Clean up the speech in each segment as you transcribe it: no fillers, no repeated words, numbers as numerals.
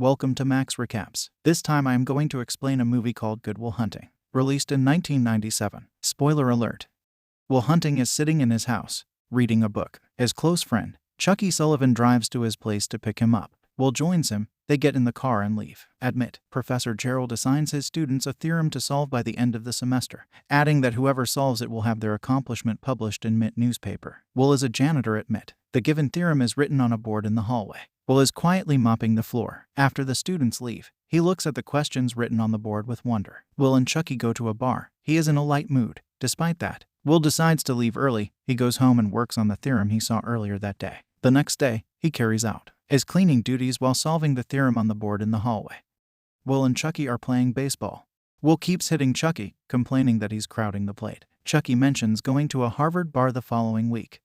Welcome to Max Recaps. This time I am going to explain a movie called Good Will Hunting, released in 1997. Spoiler alert. Will Hunting is sitting in his house, reading a book. His close friend, Chucky Sullivan, drives to his place to pick him up. Will joins him. They get in the car and leave. Professor Gerald assigns his students a theorem to solve by the end of the semester, adding that whoever solves it will have their accomplishment published in MIT newspaper. Will is a janitor at MIT. The given theorem is written on a board in the hallway. Will is quietly mopping the floor. After the students leave, he looks at the questions written on the board with wonder. Will and Chucky go to a bar. He is in a light mood. Despite that, Will decides to leave early. He goes home and works on the theorem he saw earlier that day. The next day, he carries out his cleaning duties while solving the theorem on the board in the hallway. Will and Chucky are playing baseball. Will keeps hitting Chucky, complaining that he's crowding the plate. Chucky mentions going to a Harvard bar the following week,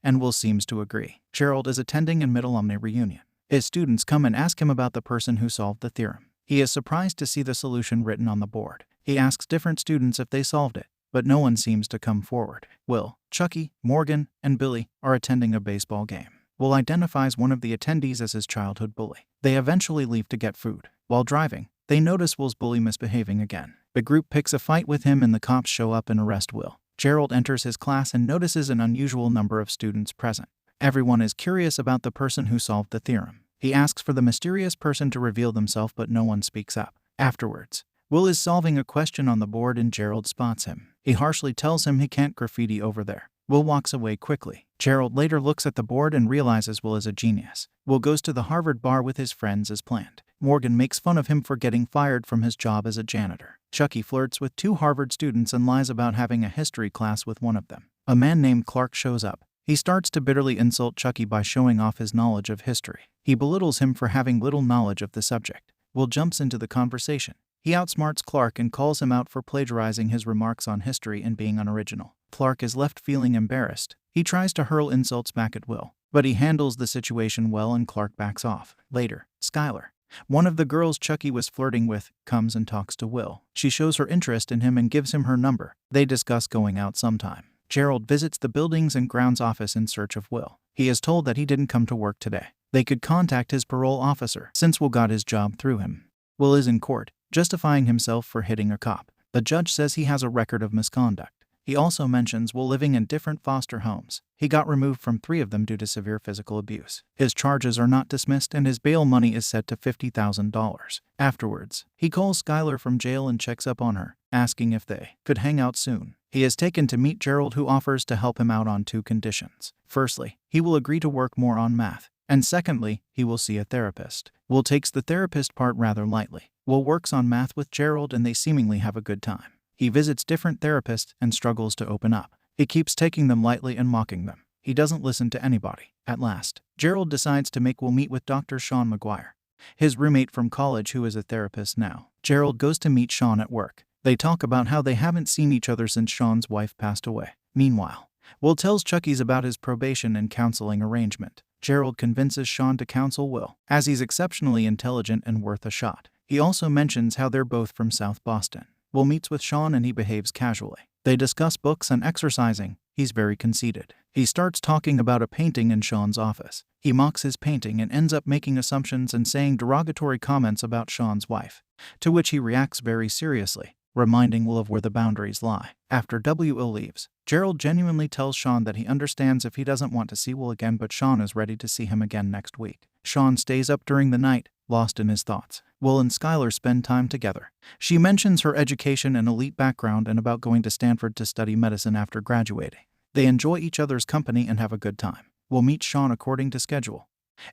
and Will seems to agree. Gerald is attending a mid-alumni reunion. His students come and ask him about the person who solved the theorem. He is surprised to see the solution written on the board. He asks different students if they solved it, but no one seems to come forward. Will, Chucky, Morgan, and Billy are attending a baseball game. Will identifies one of the attendees as his childhood bully. They eventually leave to get food. While driving, they notice Will's bully misbehaving again. The group picks a fight with him and the cops show up and arrest Will. Gerald enters his class and notices an unusual number of students present. Everyone is curious about the person who solved the theorem. He asks for the mysterious person to reveal themselves, but no one speaks up. Afterwards, Will is solving a question on the board and Gerald spots him. He harshly tells him he can't graffiti over there. Will walks away quickly. Gerald later looks at the board and realizes Will is a genius. Will goes to the Harvard bar with his friends as planned. Morgan makes fun of him for getting fired from his job as a janitor. Chucky flirts with two Harvard students and lies about having a history class with one of them. A man named Clark shows up. He starts to bitterly insult Chucky by showing off his knowledge of history. He belittles him for having little knowledge of the subject. Will jumps into the conversation. He outsmarts Clark and calls him out for plagiarizing his remarks on history and being unoriginal. Clark is left feeling embarrassed. He tries to hurl insults back at Will, but he handles the situation well and Clark backs off. Later, Skylar, one of the girls Chucky was flirting with, comes and talks to Will. She shows her interest in him and gives him her number. They discuss going out sometime. Gerald visits the Buildings and Grounds office in search of Will. He is told that he didn't come to work today. They could contact his parole officer since Will got his job through him. Will is in court, justifying himself for hitting a cop. The judge says he has a record of misconduct. He also mentions Will living in different foster homes. He got removed from 3 of them due to severe physical abuse. His charges are not dismissed and his bail money is set to $50,000. Afterwards, he calls Skylar from jail and checks up on her, asking if they could hang out soon. He is taken to meet Gerald, who offers to help him out on 2 conditions. Firstly, he will agree to work more on math. And secondly, he will see a therapist. Will takes the therapist part rather lightly. Will works on math with Gerald and they seemingly have a good time. He visits different therapists and struggles to open up. He keeps taking them lightly and mocking them. He doesn't listen to anybody. At last, Gerald decides to make Will meet with Dr. Sean Maguireto, his roommate from college who is a therapist now. Gerald goes to meet Sean at work. They talk about how they haven't seen each other since Sean's wife passed away. Meanwhile, Will tells Chucky's about his probation and counseling arrangement. Gerald convinces Sean to counsel Will, as he's exceptionally intelligent and worth a shot. He also mentions how they're both from South Boston. Will meets with Sean and he behaves casually. They discuss books and exercising. He's very conceited. He starts talking about a painting in Sean's office. He mocks his painting and ends up making assumptions and saying derogatory comments about Sean's wife, to which he reacts very seriously, reminding Will of where the boundaries lie. After Will leaves, Gerald genuinely tells Sean that he understands if he doesn't want to see Will again, but Sean is ready to see him again next week. Sean stays up during the night, lost in his thoughts. Will and Skylar spend time together. She mentions her education and elite background and about going to Stanford to study medicine after graduating. They enjoy each other's company and have a good time. Will meets Sean according to schedule,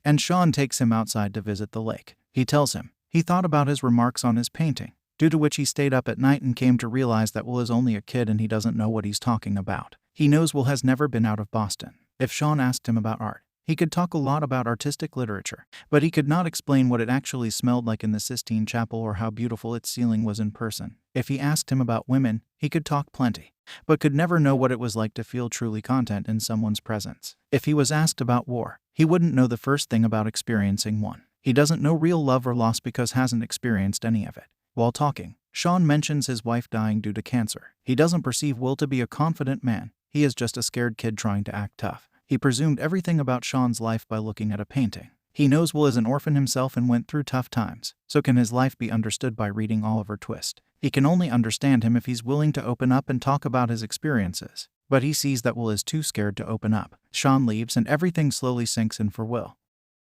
and Sean takes him outside to visit the lake. He tells him he thought about his remarks on his painting, due to which he stayed up at night and came to realize that Will is only a kid and he doesn't know what he's talking about. He knows Will has never been out of Boston. If Sean asked him about art, he could talk a lot about artistic literature, but he could not explain what it actually smelled like in the Sistine Chapel or how beautiful its ceiling was in person. If he asked him about women, he could talk plenty, but could never know what it was like to feel truly content in someone's presence. If he was asked about war, he wouldn't know the first thing about experiencing one. He doesn't know real love or loss because hasn't experienced any of it. While talking, Sean mentions his wife dying due to cancer. He doesn't perceive Will to be a confident man. He is just a scared kid trying to act tough. He presumed everything about Sean's life by looking at a painting. He knows Will is an orphan himself and went through tough times, so can his life be understood by reading Oliver Twist. He can only understand him if he's willing to open up and talk about his experiences, but he sees that Will is too scared to open up. Sean leaves and everything slowly sinks in for Will.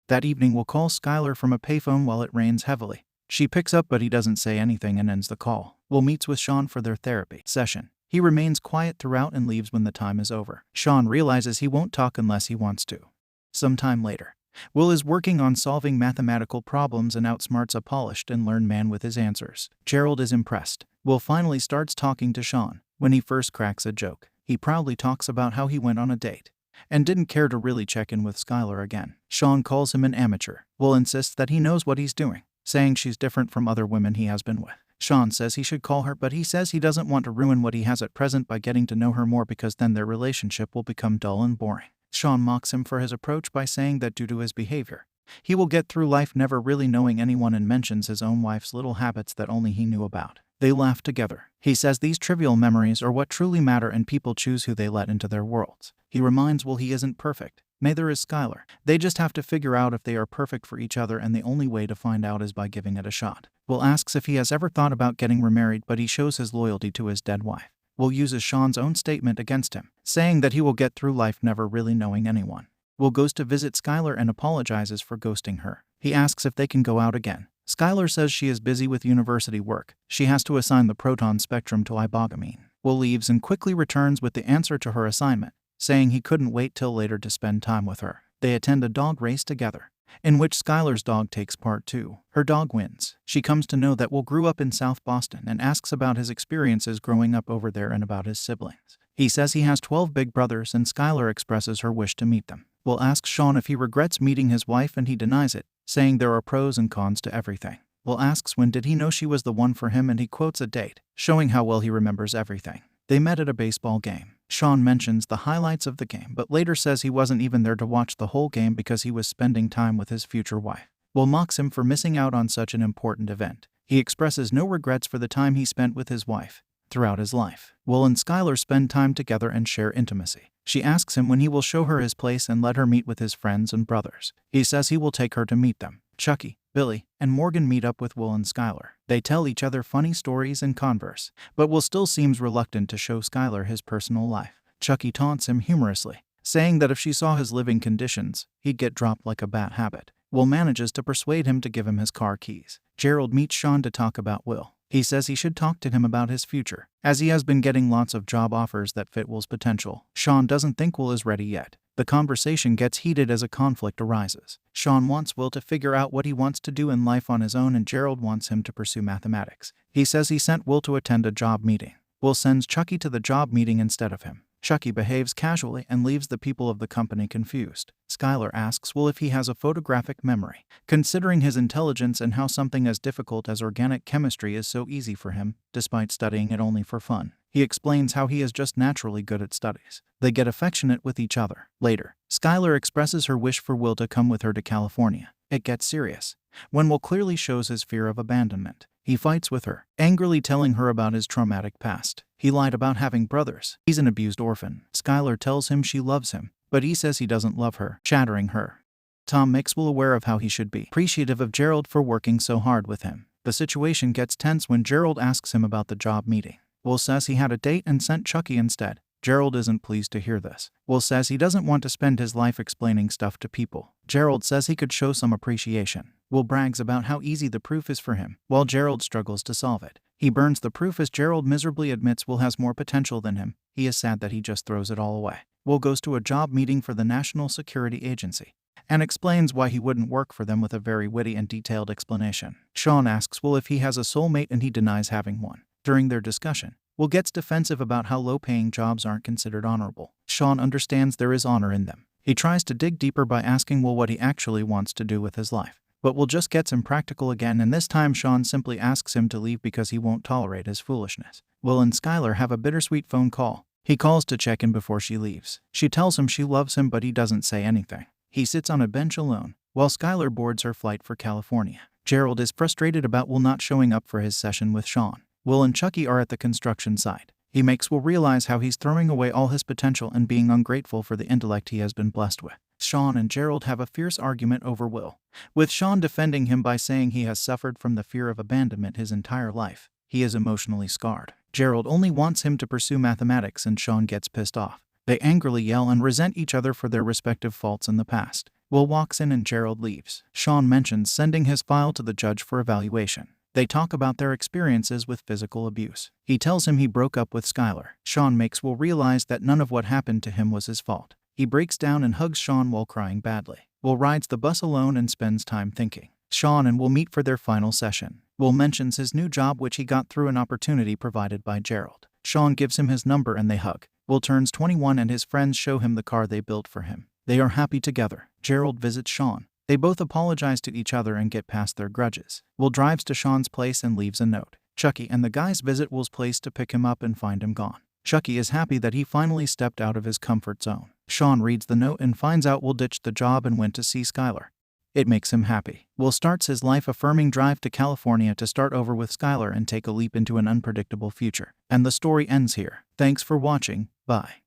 That evening, Will calls Skylar from a payphone while it rains heavily. She picks up but he doesn't say anything and ends the call. Will meets with Sean for their therapy session. He remains quiet throughout and leaves when the time is over. Sean realizes he won't talk unless he wants to. Sometime later, Will is working on solving mathematical problems and outsmarts a polished and learned man with his answers. Gerald is impressed. Will finally starts talking to Sean. When he first cracks a joke, he proudly talks about how he went on a date and didn't care to really check in with Skylar again. Sean calls him an amateur. Will insists that he knows what he's doing, saying she's different from other women he has been with. Sean says he should call her, but he says he doesn't want to ruin what he has at present by getting to know her more because then their relationship will become dull and boring. Sean mocks him for his approach by saying that due to his behavior, he will get through life never really knowing anyone and mentions his own wife's little habits that only he knew about. They laugh together. He says these trivial memories are what truly matter and people choose who they let into their worlds. He reminds Will he isn't perfect. Neither is Skylar. They just have to figure out if they are perfect for each other, and the only way to find out is by giving it a shot. Will asks if he has ever thought about getting remarried, but he shows his loyalty to his dead wife. Will uses Sean's own statement against him, saying that he will get through life never really knowing anyone. Will goes to visit Skylar and apologizes for ghosting her. He asks if they can go out again. Skylar says she is busy with university work. She has to assign the proton spectrum to ibogamine. Will leaves and quickly returns with the answer to her assignment, saying he couldn't wait till later to spend time with her. They attend a dog race together, in which Skylar's dog takes part too. Her dog wins. She comes to know that Will grew up in South Boston and asks about his experiences growing up over there and about his siblings. He says he has 12 big brothers and Skylar expresses her wish to meet them. Will asks Sean if he regrets meeting his wife and he denies it, saying there are pros and cons to everything. Will asks when did he know she was the one for him and he quotes a date, showing how well he remembers everything. They met at a baseball game. Sean mentions the highlights of the game but later says he wasn't even there to watch the whole game because he was spending time with his future wife. Will mocks him for missing out on such an important event. He expresses no regrets for the time he spent with his wife throughout his life. Will and Skylar spend time together and share intimacy. She asks him when he will show her his place and let her meet with his friends and brothers. He says he will take her to meet them. Chucky, Billy, and Morgan meet up with Will and Skylar. They tell each other funny stories and converse, but Will still seems reluctant to show Skylar his personal life. Chucky taunts him humorously, saying that if she saw his living conditions, he'd get dropped like a bad habit. Will manages to persuade him to give him his car keys. Gerald meets Sean to talk about Will. He says he should talk to him about his future, as he has been getting lots of job offers that fit Will's potential. Sean doesn't think Will is ready yet. The conversation gets heated as a conflict arises. Sean wants Will to figure out what he wants to do in life on his own and Gerald wants him to pursue mathematics. He says he sent Will to attend a job meeting. Will sends Chucky to the job meeting instead of him. Chucky behaves casually and leaves the people of the company confused. Skylar asks Will if he has a photographic memory, considering his intelligence and how something as difficult as organic chemistry is so easy for him, despite studying it only for fun. He explains how he is just naturally good at studies. They get affectionate with each other. Later, Skylar expresses her wish for Will to come with her to California. It gets serious when Will clearly shows his fear of abandonment. He fights with her, angrily telling her about his traumatic past. He lied about having brothers. He's an abused orphan. Skylar tells him she loves him, but he says he doesn't love her, chattering her. Tom makes Will aware of how he should be appreciative of Gerald for working so hard with him. The situation gets tense when Gerald asks him about the job meeting. Will says he had a date and sent Chucky instead. Gerald isn't pleased to hear this. Will says he doesn't want to spend his life explaining stuff to people. Gerald says he could show some appreciation. Will brags about how easy the proof is for him, while Gerald struggles to solve it. He burns the proof as Gerald miserably admits Will has more potential than him. He is sad that he just throws it all away. Will goes to a job meeting for the National Security Agency and explains why he wouldn't work for them with a very witty and detailed explanation. Sean asks Will if he has a soulmate and he denies having one. During their discussion, Will gets defensive about how low-paying jobs aren't considered honorable. Sean understands there is honor in them. He tries to dig deeper by asking Will what he actually wants to do with his life. But Will just gets impractical again, and this time Sean simply asks him to leave because he won't tolerate his foolishness. Will and Skylar have a bittersweet phone call. He calls to check in before she leaves. She tells him she loves him, but he doesn't say anything. He sits on a bench alone, while Skylar boards her flight for California. Gerald is frustrated about Will not showing up for his session with Sean. Will and Chucky are at the construction site. He makes Will realize how he's throwing away all his potential and being ungrateful for the intellect he has been blessed with. Sean and Gerald have a fierce argument over Will, with Sean defending him by saying he has suffered from the fear of abandonment his entire life. He is emotionally scarred. Gerald only wants him to pursue mathematics and Sean gets pissed off. They angrily yell and resent each other for their respective faults in the past. Will walks in and Gerald leaves. Sean mentions sending his file to the judge for evaluation. They talk about their experiences with physical abuse. He tells him he broke up with Skylar. Sean makes Will realize that none of what happened to him was his fault. He breaks down and hugs Sean while crying badly. Will rides the bus alone and spends time thinking. Sean and Will meet for their final session. Will mentions his new job which he got through an opportunity provided by Gerald. Sean gives him his number and they hug. Will turns 21 and his friends show him the car they built for him. They are happy together. Gerald visits Sean. They both apologize to each other and get past their grudges. Will drives to Sean's place and leaves a note. Chucky and the guys visit Will's place to pick him up and find him gone. Chucky is happy that he finally stepped out of his comfort zone. Sean reads the note and finds out Will ditched the job and went to see Skylar. It makes him happy. Will starts his life-affirming drive to California to start over with Skylar and take a leap into an unpredictable future. And the story ends here. Thanks for watching. Bye.